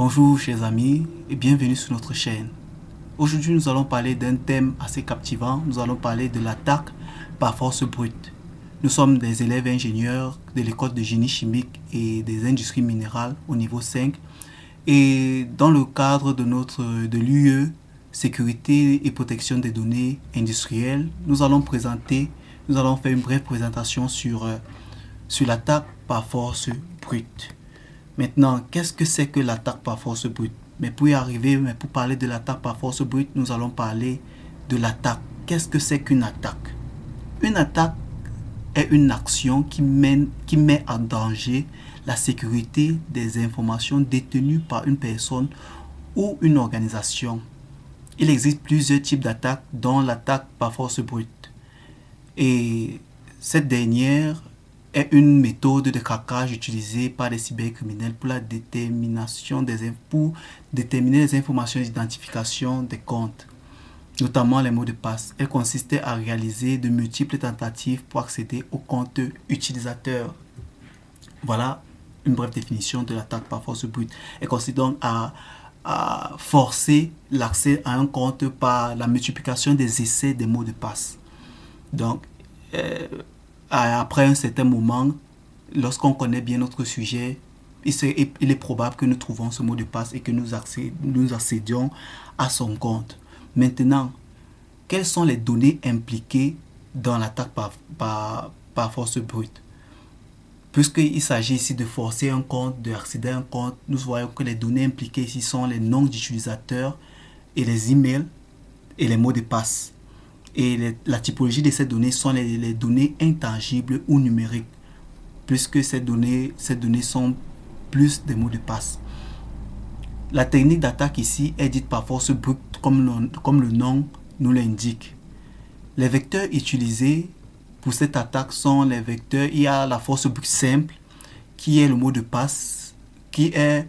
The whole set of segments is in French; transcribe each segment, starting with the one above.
Bonjour chers amis et bienvenue sur notre chaîne. Aujourd'hui nous allons parler d'un thème assez captivant. Nous allons parler de l'attaque par force brute. Nous sommes des élèves ingénieurs de l'école de génie chimique et des industries minérales au niveau 5. Et dans le cadre de l'UE, sécurité et protection des données industrielles, nous allons faire une brève présentation sur l'attaque par force brute. Maintenant, qu'est-ce que c'est que l'attaque par force brute? Pour parler de l'attaque par force brute, nous allons parler de l'attaque. Qu'est-ce que c'est qu'une attaque? Une attaque est une action qui met en danger la sécurité des informations détenues par une personne ou une organisation. Il existe plusieurs types d'attaques, dont l'attaque par force brute. Et cette dernière est une méthode de craquage utilisée par les cybercriminels pour déterminer les informations d'identification des comptes, notamment les mots de passe. Elle consistait à réaliser de multiples tentatives pour accéder aux comptes utilisateurs. Voilà une brève définition de l'attaque par force brute. Elle consiste donc à forcer l'accès à un compte par la multiplication des essais des mots de passe. Donc, après un certain moment, lorsqu'on connaît bien notre sujet, il est probable que nous trouvons ce mot de passe et que nous accédions à son compte. Maintenant, quelles sont les données impliquées dans l'attaque par force brute? Puisqu'il s'agit ici de forcer un compte, d'accéder à un compte, nous voyons que les données impliquées ici sont les noms d'utilisateurs et les emails et les mots de passe. Et la typologie de ces données sont les données intangibles ou numériques, puisque ces données sont plus des mots de passe. La technique d'attaque ici est dite par force brute comme le nom nous l'indique. Les vecteurs utilisés pour cette attaque sont les vecteurs. Il y a la force brute simple, qui est le mot de passe, qui est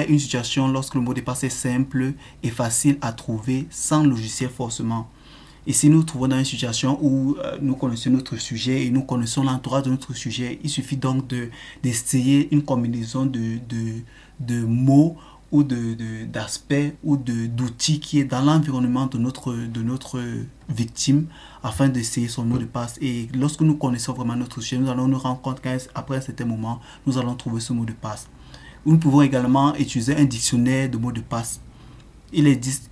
une situation lorsque le mot de passe est simple et facile à trouver sans logiciel forcément. Ici, nous trouvons dans une situation où nous connaissons notre sujet et nous connaissons l'entourage de notre sujet. Il suffit donc d'essayer une combinaison de mots ou d'aspects ou d'outils qui est dans l'environnement de notre victime afin d'essayer son mot de passe. Et lorsque nous connaissons vraiment notre sujet, nous allons nous rendre compte qu'après un certain moment, nous allons trouver ce mot de passe. Nous pouvons également utiliser un dictionnaire de mots de passe. Il existe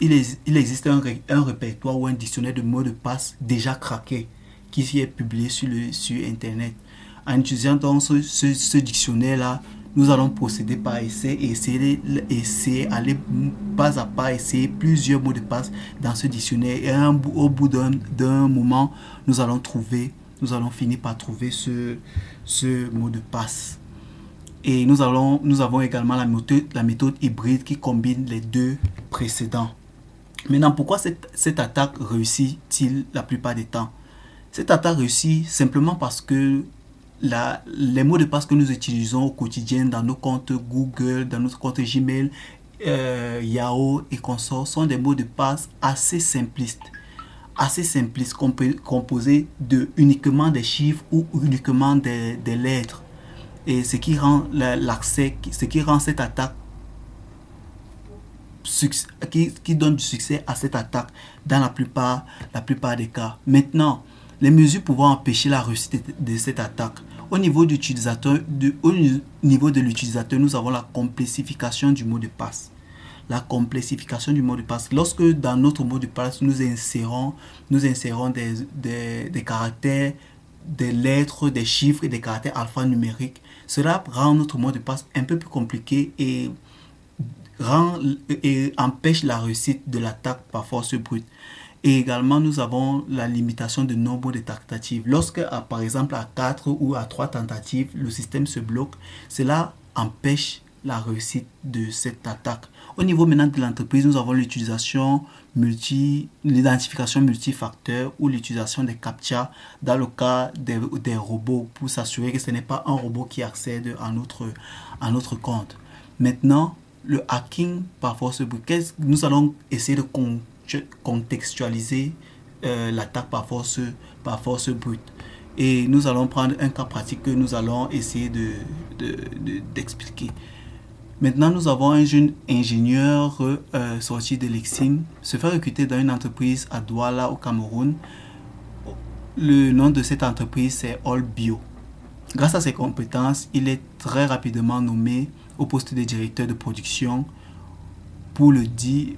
un répertoire ou un dictionnaire de mots de passe déjà craqué qui est publié sur Internet. En utilisant donc ce dictionnaire-là, nous allons procéder par essai et essayer aller pas à pas, essayer plusieurs mots de passe dans ce dictionnaire. Et au bout d'un moment, nous allons finir par trouver ce mot de passe. Et nous avons également la méthode hybride qui combine les deux précédents. Maintenant, pourquoi cette attaque réussit-il la plupart des temps? Cette attaque réussit simplement parce que les mots de passe que nous utilisons au quotidien dans nos comptes Google, dans notre compte Gmail, Yahoo et consorts sont des mots de passe assez simplistes, composés uniquement des chiffres ou uniquement des lettres. Et ce qui rend cette attaque, qui donne du succès à cette attaque dans la plupart des cas. Maintenant, les mesures pouvant empêcher la réussite de cette attaque. Au niveau de l'utilisateur, nous avons la complexification du mot de passe. Lorsque dans notre mot de passe, nous insérons des caractères, des lettres, des chiffres et des caractères alphanumériques, cela rend notre mot de passe un peu plus compliqué et empêche la réussite de l'attaque par force brute. Et également, nous avons la limitation de nombre de tentatives. Lorsque, par exemple, à 4 ou à 3 tentatives, le système se bloque, cela empêche la réussite de cette attaque. Au niveau maintenant de l'entreprise, nous avons l'identification multifacteur ou l'utilisation des CAPTCHA dans le cas des robots pour s'assurer que ce n'est pas un robot qui accède à notre compte. Maintenant, le hacking par force brute. Nous allons essayer de contextualiser l'attaque par force brute. Et nous allons prendre un cas pratique que nous allons essayer d'expliquer. Maintenant, nous avons un jeune ingénieur sorti de l'Exim, se fait recruter dans une entreprise à Douala au Cameroun. Le nom de cette entreprise, c'est All Bio. Grâce à ses compétences, il est très rapidement nommé au poste de directeur de production. Pour le dit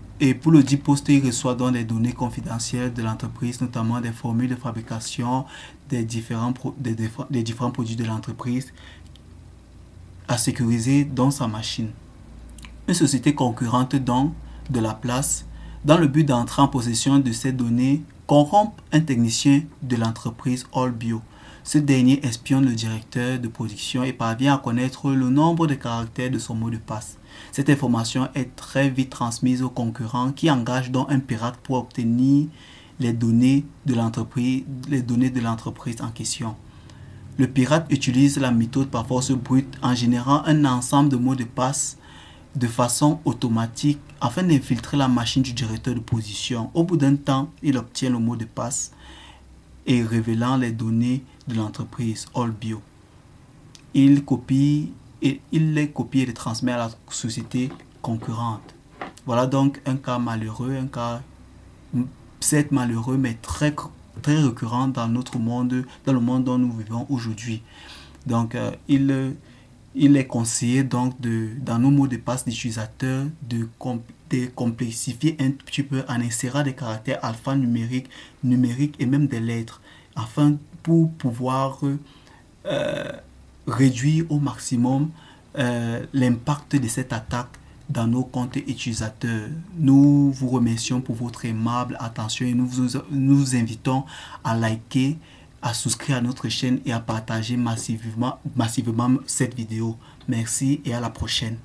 poste, il reçoit donc des données confidentielles de l'entreprise, notamment des formules de fabrication des différents produits de l'entreprise à sécuriser dans sa machine. Une société concurrente donc de la place, dans le but d'entrer en possession de ces données, corrompt un technicien de l'entreprise All Bio. Ce dernier espionne le directeur de production et parvient à connaître le nombre de caractères de son mot de passe. Cette information est très vite transmise aux concurrents qui engagent donc un pirate pour obtenir les données de l'entreprise en question. Le pirate utilise la méthode par force brute en générant un ensemble de mots de passe de façon automatique afin d'infiltrer la machine du directeur de position. Au bout d'un temps, il obtient le mot de passe et révélant les données de l'entreprise All Bio. Il les copie et les transmet à la société concurrente. Voilà donc un cas malheureux, un cas certes malheureux mais très récurrent dans notre monde, dans le monde dont nous vivons aujourd'hui. Donc il est conseillé donc dans nos mots de passe d'utilisateur de complexifier un petit peu en insérant des caractères alphanumériques et même des lettres afin pour pouvoir réduire au maximum l'impact de cette attaque dans nos comptes utilisateurs. Nous vous remercions pour votre aimable attention et nous vous invitons à liker, à souscrire à notre chaîne et à partager massivement cette vidéo. Merci et à la prochaine.